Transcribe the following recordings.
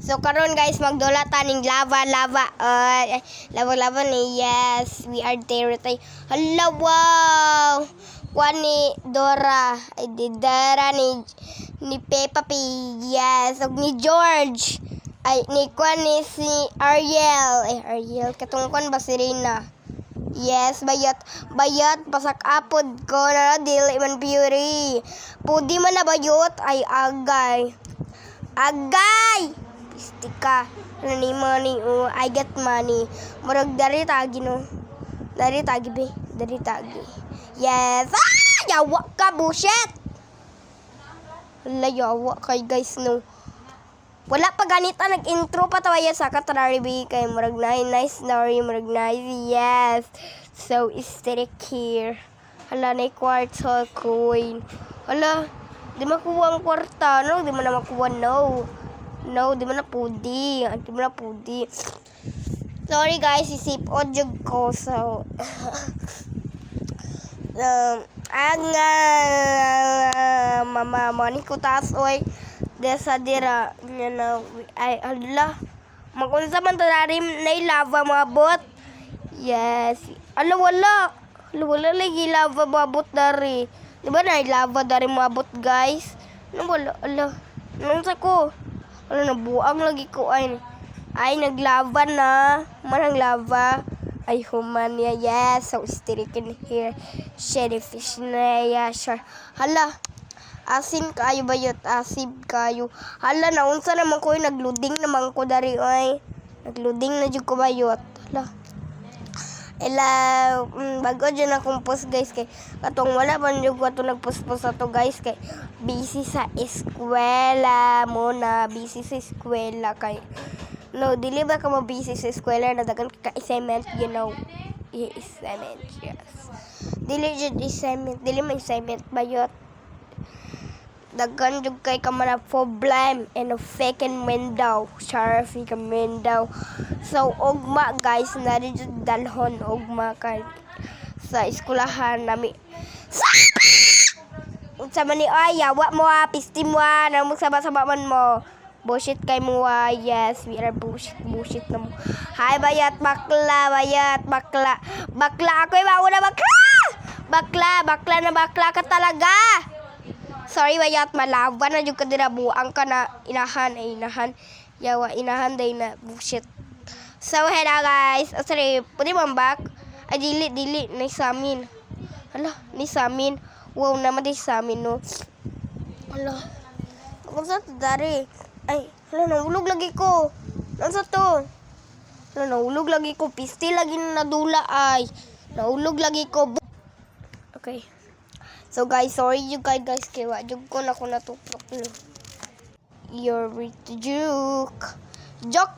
So karon guys magdula ta ning lava ni yes we are there tay. Hala wow. Kuan ni Dora ay di Dora ni Peppa Pig yes ug ni George ay ni kuan ni si Ariel katong kuan ba si Rina. Yes, bayat pasak apod ko na dili man beauty. Pudi man na bayot ay agay. Pistika. Ni money I get money. Murag dari tagi no. Dari tagi. Yes. Yawa ka bullshit. Hala yawa kay guys no. Wala pa ganita nag-intro pa tayo sa katararibi kay murag nice story murag nice yes. So aesthetic here. Hala na quartz coin. Hala di makuha ang kwarta no, di man na makuha no, di man na pudi. Sorry guys, isip audio ko so mama money ko taas oy desa dira na ay Allah magunsa man tanarim na lava mabot yes wala lagi lava mabot dari di ba na lava dari mabot guys wala nung sa ko nabuang lagi ko ay naglava na manang lava ay human ya yes so stick in here shellfish na ya sure hala asin kayo bayot asib kayo hala naunsa naman ko nagluding naman ko dari ay nagluding na jud ko bayot hala bago dyan akong post guys kay katong wala pa dyan ko ito nagpost ato guys kay busy sa eskwela muna kay no dili ba ka mo busy sa eskwela na dagan ka assignment you know assignment yes dili man assignment bayot dagan jud kay ka man problem and a second window so ugma guys na rin jud dalhon ugma kay sa eskwelahan nami unsa man ni ay yawa mo pisti mo na mo sama-sama man mo bullshit kay mo yes we are bullshit na mo hi bayat bakla ako'y mauna bakla ka talaga. Sorry bayat malaban na jud ka dira buang ka na inahan yawa inahan day na bullshit. So hello guys. Sorry, pwede mo back? Ay dili ni samin. Hala, ni samin. Wow naman di samin no. Hala. Unsa to dari? Ay, hala nahulog lagi ko. Unsa to? Hala nahulog lagi ko. Pisti lagi na nadula ay. Nahulog lagi ko. Okay. So guys, sorry you guys kay wa jud ko na ko natutok no. You're with joke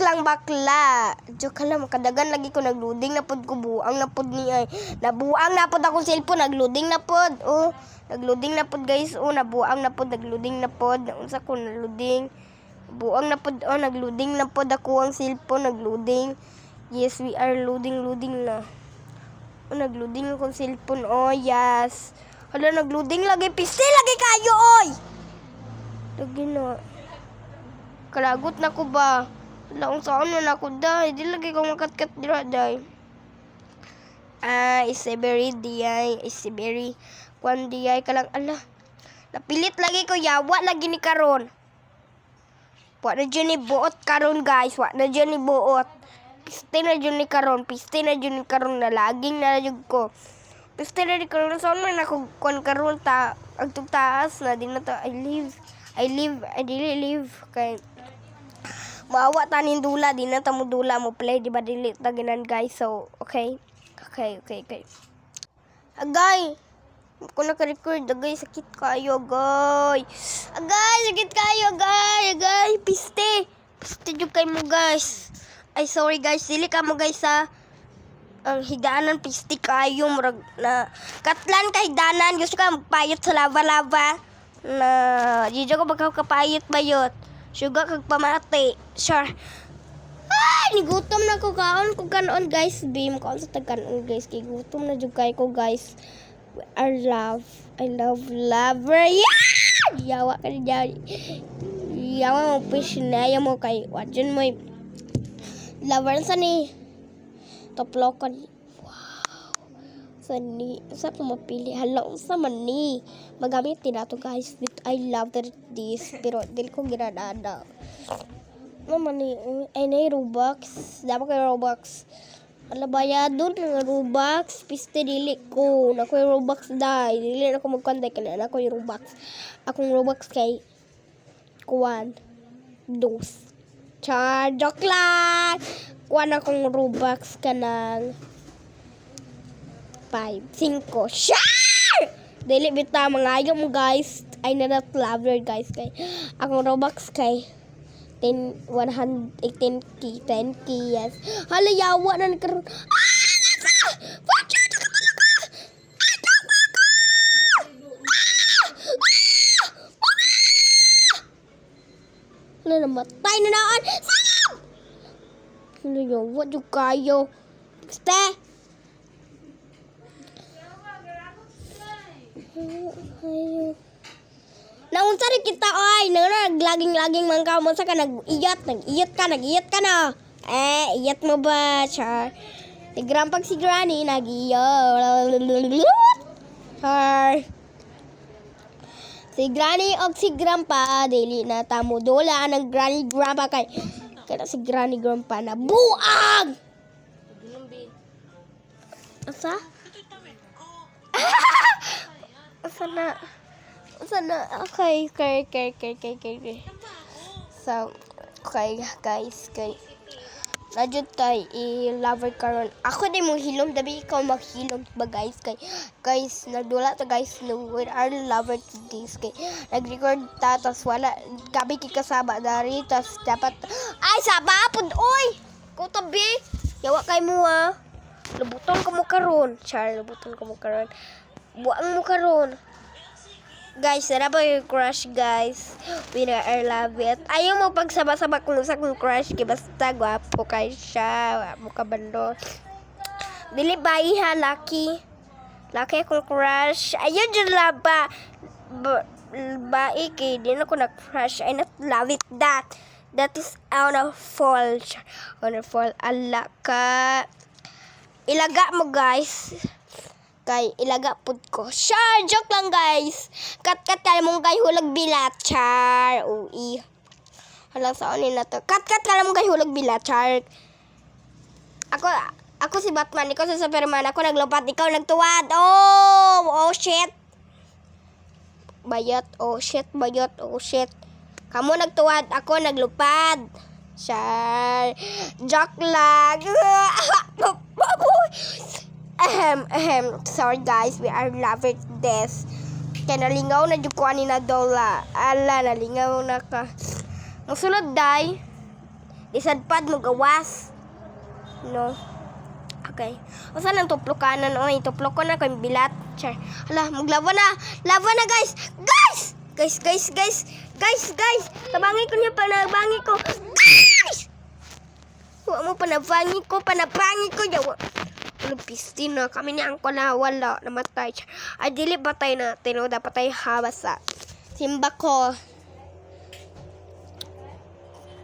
lang bakla. Joke lang makadagan lagi ko nagloading na pod ko buang na pod ni ay. Nabuang na pod akong cellphone nagloading na pod. Oh, nagloading na pod guys. Oh, nabuang na pod nagloading na pod. Unsa ko nagloading? Buang na pod oh nagloading na pod ako ang cellphone nagloading. Yes, we are loading na. Oh, nagloading akong cellphone. Oh, yes. Hala, nagloading lagi. Piste lagi kayo, oy! Lagi na. Kalagot na ko ba? Hala, kung saan na ako, day. Di lagi ko makatkat dira, day. Isiberi, diyay. Isiberi. Kwan, diyay ka lang. Ala, napilit lagi ko, yawa lagi ni karon. Wa na dyan ni buot karon, guys. Wa na dyan ni buot. Piste na dyan ni karon. Na laging na dyan ko. Piste na di karon saan man ako kon karon ta agtug taas na din na to I dili live kay maawa ta nin dula di na ta mo dula mo play di ba dili ta ginan guys so okay agay ko na ka-record agay sakit kayo agay piste jud kay mo guys ay sorry guys dili ka mo guys ha ang higanan piste kayo murag na katlan ka higanan gusto ka magpayot sa lava na di ko magkapayot bayot suga kag pamati sure nigutom na ko kaon ko kanon guys beam kaon sa tagkanon guys kay gutom na jud kay ko guys I love lover yeah yawa ka diyan Yawa mo pisinaya mo kay wajan mo lover sa ni toplokon. Sa ko mapili hala unsa man ni magamit din nato guys with I love this pero dili ko ginadada naman ni ay na Robux dapat kay Robux ala bayadon ng Robux piste dili ko na ko Robux dai dili na ko mag-contact na ko Robux akong Robux kay kuan dos char joke lang kuan akong Robux kanang 5, 5. Share! Dili bita mangayo mo guys. I not lover guys kay akong Robux kay 10 118k 10k yes. Hala yawa na nagkaroon. Hala namatay na naan. Sayang! Hala yawa yung kayo. Ste! Naunsa rin kita oy, naglaging-laging man ka mo sa ka nag-iyat ka na. Iyat mo ba, char? Si Grandpa si Granny nag-iyat. Char. Si Granny o si Grandpa dili na tamo dola ng Granny Grandpa kay kada si Granny Grandpa na buang. Asa? Sana okay. So okay guys Radyo tay i-lover karon. Ako di mo hilom dabi ikaw maghilom ba guys guys nagdula ta guys no with our lover this kay nag-record ta tas wala gabi kasaba dari tas dapat ay saba pud oy ko tabi yawa kay mo lubuton ka mo karon buang mo karon guys, sana ba yung crush guys? I love it. Ayaw mo pagsaba-saba kung sa kong crush kay basta gwapo kay siya. Mukha bando. Dili ba iha, Lucky? Lucky akong crush. Ayaw dyan laba. Kay di na ko na-crush. I not love it that. That is wonderful. Wonderful. Ala ka. Ilaga mo guys. Kay ilaga pud ko. Char, joke lang guys. Kat kala mong kay hulag bilat, char. Ui. Hala sa onin na to. Kat kala mong kay hulag bilat, char. Ako si Batman, ikaw si Superman. Ako naglupat, ikaw nagtuwad. Oh shit. Bayot, oh shit. Kamu nagtuwad, ako naglupad. Char. Joke lang. Sorry guys, we are loving this. Kaya nalingaw na dyan ko na dola. Ala, nalingaw na ka. Musulod day. Isadpad mo gawas. No. Okay. O saan ang tuplokanan? Oy, tuplok ko na kay bilat. Char. Ala, maglawa na. Lawa na guys. Guys. Tabangi ko niya, panabangi ko. Guys! Huwag mo panabangi ko. Yawa. Pisti na kami ni angko na wala namatay. Ay dili patay natin o dapat tayo habas sa simba ko.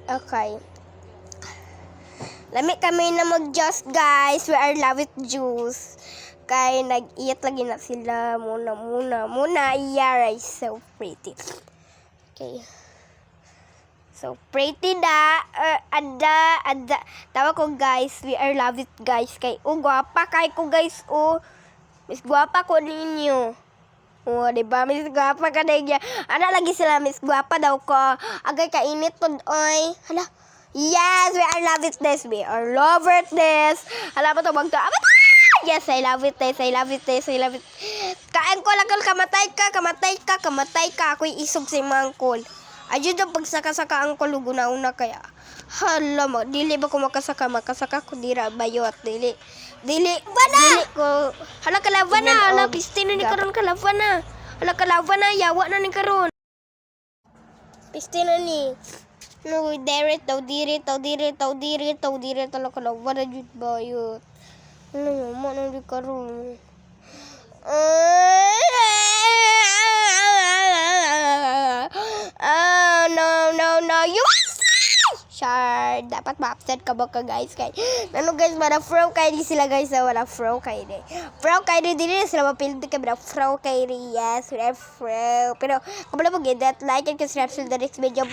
Okay. Lami kami na mag-juice guys. We are love with juice. Kay nag-iyat lagi na sila. Muna. Yara is so pretty. Okay. So pretty da. Ada. Tawa ko guys. We are love it guys. Kay gwapa kay ko guys. Miss gwapa ko ninyo. Diba? Miss gwapa ka na niya. Ana lagi sila Miss gwapa daw ko. Agay kainit po oy. Hala. Yes, we are love it this. We are love it this. Hala pa to magto. Yes, I love it this. Kain ko lang kamatay ka. Ako'y isog si mangkol. Ayun ang pagsaka-saka ang kuluguna-una kaya. Hala mo, dili ba ko makasaka ko dira bayot, dili ko. Hala kalaban na, hala piste na ni karon kalaban na. Hala kalaban na, yawa na ni karon. Piste na ni. No, diri tala kalaban na jud bayot. Hala mo na ni karon. no. You Char, dapat ma-upset ka ba ka guys? Kay, ano guys, wala fro kay di sila guys, wala fro kay di. Fro kay di din sila mapildi ka ba fro kay di, yes, wala fro. Pero, kung wala mo get that, like and subscribe to the next video.